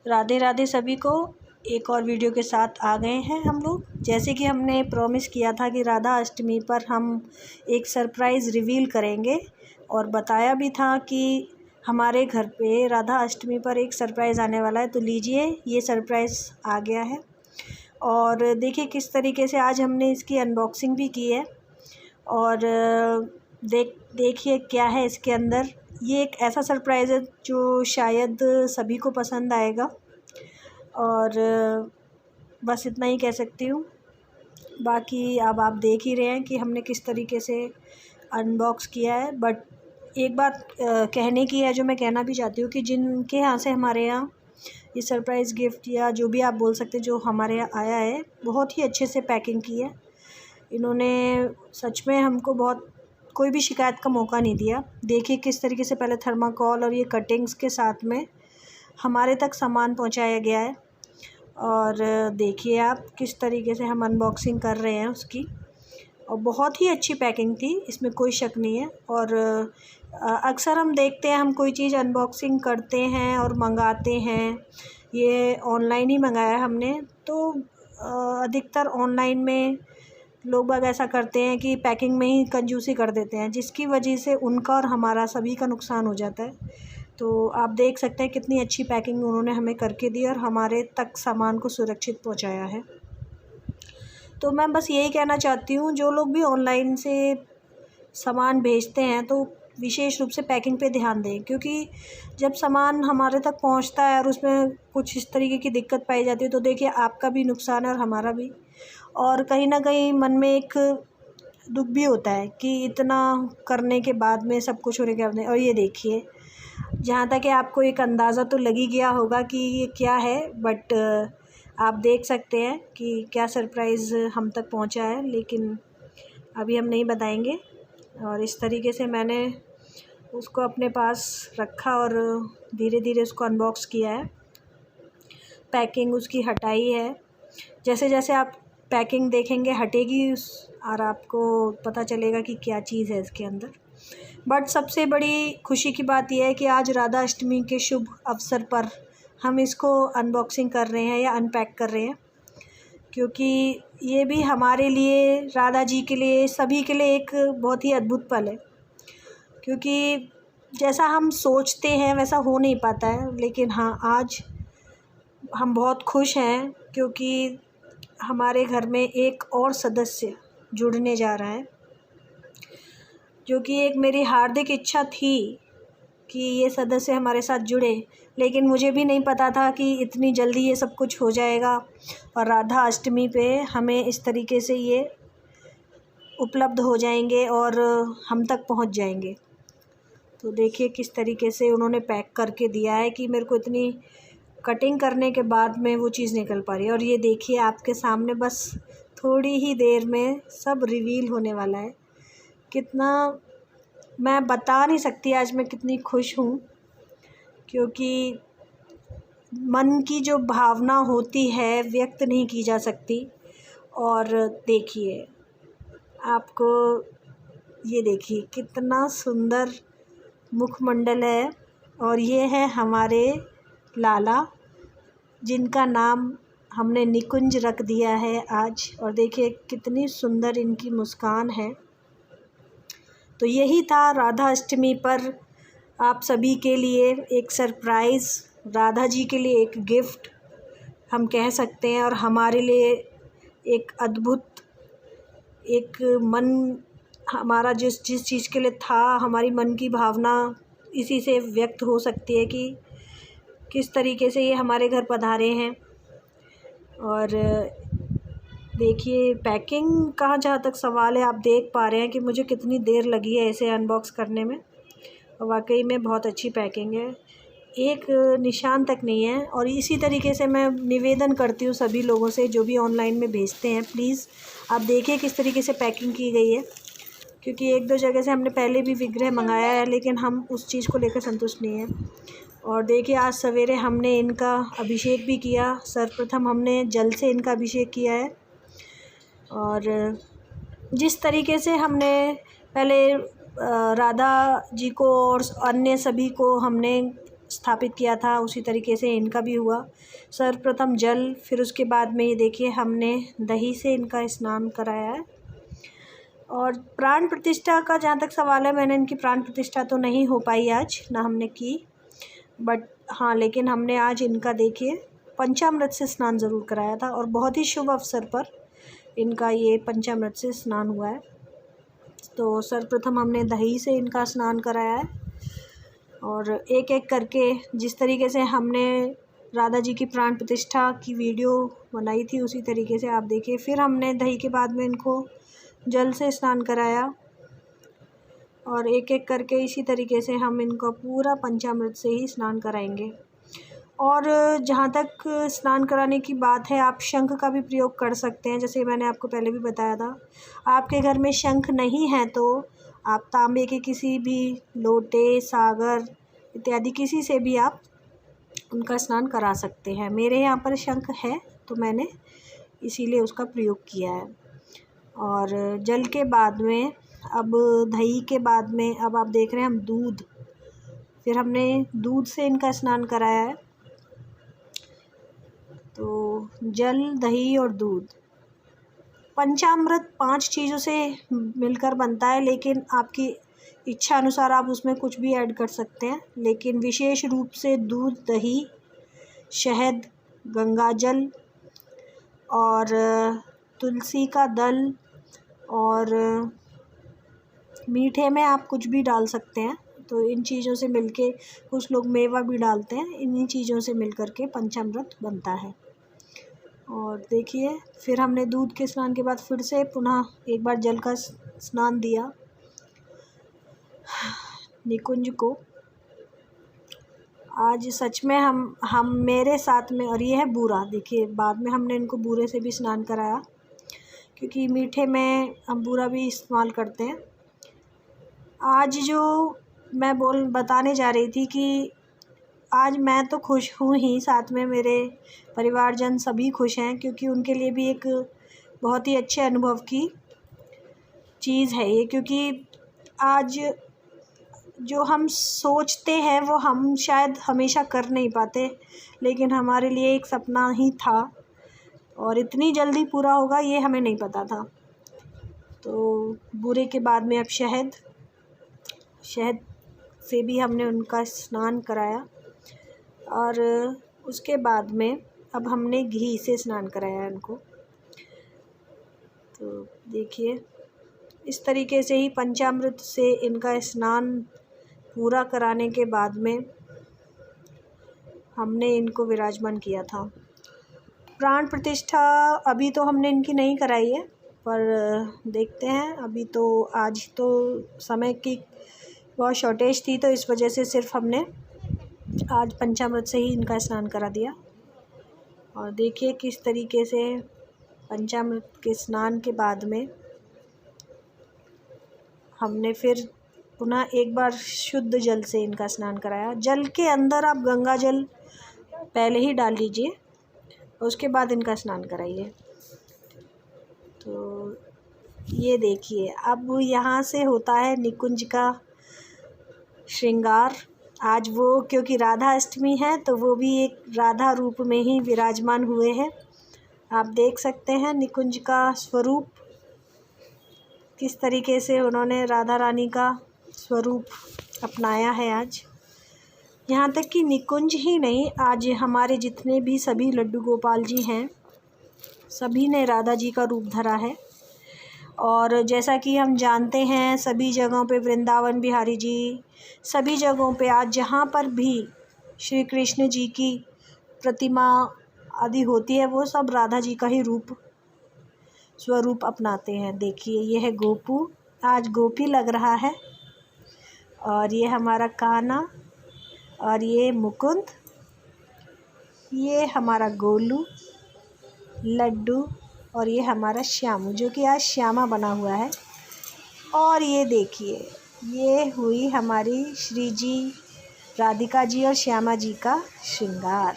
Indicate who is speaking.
Speaker 1: राधे राधे सभी को। एक और वीडियो के साथ आ गए हैं हम लोग। जैसे कि हमने प्रॉमिस किया था कि राधा अष्टमी पर हम एक सरप्राइज़ रिवील करेंगे और बताया भी था कि हमारे घर पे राधा अष्टमी पर एक सरप्राइज़ आने वाला है। तो लीजिए, ये सरप्राइज़ आ गया है और देखिए किस तरीके से आज हमने इसकी अनबॉक्सिंग भी की है। और देखिए क्या है इसके अंदर। ये एक ऐसा सरप्राइज़ है जो शायद सभी को पसंद आएगा और बस इतना ही कह सकती हूँ। बाकी अब आप देख ही रहे हैं कि हमने किस तरीके से अनबॉक्स किया है। बट एक बात कहने की है जो मैं कहना भी चाहती हूँ कि जिनके यहाँ से हमारे यहाँ ये सरप्राइज़ गिफ्ट या जो भी आप बोल सकते हैं जो हमारे यहाँ आया है, बहुत ही अच्छे से पैकिंग की है इन्होंने। सच में हमको बहुत कोई भी शिकायत का मौका नहीं दिया। देखिए किस तरीके से पहले थर्माकोल और ये कटिंग्स के साथ में हमारे तक सामान पहुंचाया गया है। और देखिए आप किस तरीके से हम अनबॉक्सिंग कर रहे हैं उसकी, और बहुत ही अच्छी पैकिंग थी, इसमें कोई शक नहीं है। और अक्सर हम देखते हैं, हम कोई चीज़ अनबॉक्सिंग करते हैं और मंगाते हैं, ये ऑनलाइन ही मंगाया हमने। तो अधिकतर ऑनलाइन में लोग बाग ऐसा करते हैं कि पैकिंग में ही कंजूसी कर देते हैं, जिसकी वजह से उनका और हमारा सभी का नुकसान हो जाता है। तो आप देख सकते हैं कितनी अच्छी पैकिंग उन्होंने हमें करके दी और हमारे तक सामान को सुरक्षित पहुंचाया है। तो मैं बस यही कहना चाहती हूँ, जो लोग भी ऑनलाइन से सामान भेजते हैं तो विशेष रूप से पैकिंग पे ध्यान दें, क्योंकि जब सामान हमारे तक पहुंचता है और उसमें कुछ इस तरीके की दिक्कत पाई जाती है तो देखिए आपका भी नुकसान है और हमारा भी। और कहीं ना कहीं मन में एक दुख भी होता है कि इतना करने के बाद में, सब कुछ होने के बाद में। और ये देखिए, जहाँ तक कि आपको एक अंदाज़ा तो लग ही गया होगा कि ये क्या है, बट आप देख सकते हैं कि क्या सरप्राइज़ हम तक पहुँचा है, लेकिन अभी हम नहीं बताएंगे। और इस तरीके से मैंने उसको अपने पास रखा और धीरे धीरे उसको अनबॉक्स किया है। पैकिंग उसकी हटाई है, जैसे जैसे आप पैकिंग देखेंगे हटेगी और आपको पता चलेगा कि क्या चीज़ है इसके अंदर। बट सबसे बड़ी खुशी की बात यह है कि आज राधा अष्टमी के शुभ अवसर पर हम इसको अनबॉक्सिंग कर रहे हैं या अनपैक कर रहे हैं, क्योंकि ये भी हमारे लिए, राधा जी के लिए, सभी के लिए एक बहुत ही अद्भुत पल है। क्योंकि जैसा हम सोचते हैं वैसा हो नहीं पाता है, लेकिन हाँ, आज हम बहुत खुश हैं क्योंकि हमारे घर में एक और सदस्य जुड़ने जा रहा है, जो कि एक मेरी हार्दिक इच्छा थी कि ये सदस्य हमारे साथ जुड़े। लेकिन मुझे भी नहीं पता था कि इतनी जल्दी ये सब कुछ हो जाएगा और राधा अष्टमी पे हमें इस तरीके से ये उपलब्ध हो जाएंगे और हम तक पहुंच जाएंगे। तो देखिए किस तरीके से उन्होंने पैक करके दिया है कि मेरे को इतनी कटिंग करने के बाद में वो चीज़ निकल पा रही है। और ये देखिए आपके सामने बस थोड़ी ही देर में सब रिवील होने वाला है। कितना मैं बता नहीं सकती आज मैं कितनी खुश हूँ, क्योंकि मन की जो भावना होती है व्यक्त नहीं की जा सकती। और देखिए आपको, ये देखिए कितना सुंदर मुखमंडल है, और ये है हमारे लाला, जिनका नाम हमने निकुंज रख दिया है आज। और देखिए कितनी सुंदर इनकी मुस्कान है। तो यही था राधा अष्टमी पर आप सभी के लिए एक सरप्राइज़, राधा जी के लिए एक गिफ्ट हम कह सकते हैं, और हमारे लिए एक अद्भुत, एक मन हमारा जिस चीज़ के लिए था, हमारी मन की भावना इसी से व्यक्त हो सकती है कि किस तरीके से ये हमारे घर पधारे हैं। और देखिए पैकिंग का जहाँ तक सवाल है, आप देख पा रहे हैं कि मुझे कितनी देर लगी है इसे अनबॉक्स करने में। और वाकई में बहुत अच्छी पैकिंग है, एक निशान तक नहीं है। और इसी तरीके से मैं निवेदन करती हूँ सभी लोगों से जो भी ऑनलाइन में भेजते हैं, प्लीज़ आप देखिए किस तरीके से पैकिंग की गई है, क्योंकि एक दो जगह से हमने पहले भी विग्रह मंगाया है लेकिन हम उस चीज़ को लेकर संतुष्ट नहीं हैं। और देखिए आज सवेरे हमने इनका अभिषेक भी किया। सर्वप्रथम हमने जल से इनका अभिषेक किया है, और जिस तरीके से हमने पहले राधा जी को और अन्य सभी को हमने स्थापित किया था उसी तरीके से इनका भी हुआ। सर्वप्रथम जल, फिर उसके बाद में ये देखिए हमने दही से इनका स्नान कराया है। और प्राण प्रतिष्ठा का जहाँ तक सवाल है, मैंने इनकी प्राण प्रतिष्ठा तो नहीं हो पाई आज, ना हमने की, बट हाँ लेकिन हमने आज इनका देखिए पंचामृत से स्नान ज़रूर कराया था और बहुत ही शुभ अवसर पर इनका ये पंचामृत से स्नान हुआ है। तो सर्वप्रथम हमने दही से इनका स्नान कराया है और एक एक करके जिस तरीके से हमने राधा जी की प्राण प्रतिष्ठा की वीडियो बनाई थी उसी तरीके से आप देखिए। फिर हमने दही के बाद में इनको जल से स्नान कराया और एक एक करके इसी तरीके से हम इनको पूरा पंचामृत से ही स्नान कराएंगे। और जहाँ तक स्नान कराने की बात है, आप शंख का भी प्रयोग कर सकते हैं, जैसे मैंने आपको पहले भी बताया था। आपके घर में शंख नहीं है तो आप तांबे के किसी भी लोटे, सागर इत्यादि किसी से भी आप उनका स्नान करा सकते हैं। मेरे यहाँ पर शंख है तो मैंने इसीलिए उसका प्रयोग किया है। और जल के बाद में, अब दही के बाद में, अब आप देख रहे हैं हम दूध, फिर हमने दूध से इनका स्नान कराया है। तो जल, दही और दूध, पंचामृत 5 चीज़ों से मिलकर बनता है, लेकिन आपकी इच्छा अनुसार आप उसमें कुछ भी ऐड कर सकते हैं। लेकिन विशेष रूप से दूध, दही, शहद, गंगाजल और तुलसी का दल, और मीठे में आप कुछ भी डाल सकते हैं। तो इन चीज़ों से मिलके, कुछ लोग मेवा भी डालते हैं, इन्हीं चीज़ों से मिलकर के पंचामृत बनता है। और देखिए फिर हमने दूध के स्नान के बाद फिर से पुनः एक बार जल का स्नान दिया निकुंज को। आज सच में हम मेरे साथ में, और ये है बूरा, देखिए बाद में हमने इनको बूरे से भी स्नान कराया क्योंकि मीठे में हम बूरा भी इस्तेमाल करते हैं। आज जो मैं बताने जा रही थी कि आज मैं तो खुश हूँ ही, साथ में मेरे परिवारजन सभी खुश हैं, क्योंकि उनके लिए भी एक बहुत ही अच्छे अनुभव की चीज़ है ये। क्योंकि आज जो हम सोचते हैं वो हम शायद हमेशा कर नहीं पाते, लेकिन हमारे लिए एक सपना ही था और इतनी जल्दी पूरा होगा ये हमें नहीं पता था। तो बूरे के बाद में अब शहद से भी हमने उनका स्नान कराया और उसके बाद में अब हमने घी से स्नान कराया उनको। तो देखिए इस तरीके से ही पंचामृत से इनका स्नान पूरा कराने के बाद में हमने इनको विराजमान किया था। प्राण प्रतिष्ठा अभी तो हमने इनकी नहीं कराई है, पर देखते हैं। अभी तो आज तो समय की बहुत शॉर्टेज थी, तो इस वजह से सिर्फ हमने आज पंचामृत से ही इनका स्नान करा दिया। और देखिए किस तरीके से पंचामृत के स्नान के बाद में हमने फिर पुनः एक बार शुद्ध जल से इनका स्नान कराया। जल के अंदर आप गंगा जल पहले ही डाल लीजिए, उसके बाद इनका स्नान कराइए। तो ये देखिए अब यहाँ से होता है निकुंज का श्रृंगार। आज वो, क्योंकि राधा अष्टमी है तो वो भी एक राधा रूप में ही विराजमान हुए हैं। आप देख सकते हैं निकुंज का स्वरूप, किस तरीके से उन्होंने राधा रानी का स्वरूप अपनाया है आज। यहाँ तक कि निकुंज ही नहीं, आज हमारे जितने भी सभी लड्डू गोपाल जी हैं सभी ने राधा जी का रूप धरा है। और जैसा कि हम जानते हैं सभी जगहों पे वृंदावन बिहारी जी, सभी जगहों पे आज जहाँ पर भी श्री कृष्ण जी की प्रतिमा आदि होती है वो सब राधा जी का ही स्वरूप अपनाते हैं। देखिए ये है गोपू, आज गोपी लग रहा है, और ये हमारा कान्हा, और ये मुकुंद, ये हमारा गोलू लड्डू, और ये हमारा श्यामू जो कि आज श्यामा बना हुआ है। और ये देखिए ये हुई हमारी श्री जी, राधिका जी और श्यामा जी का श्रृंगार।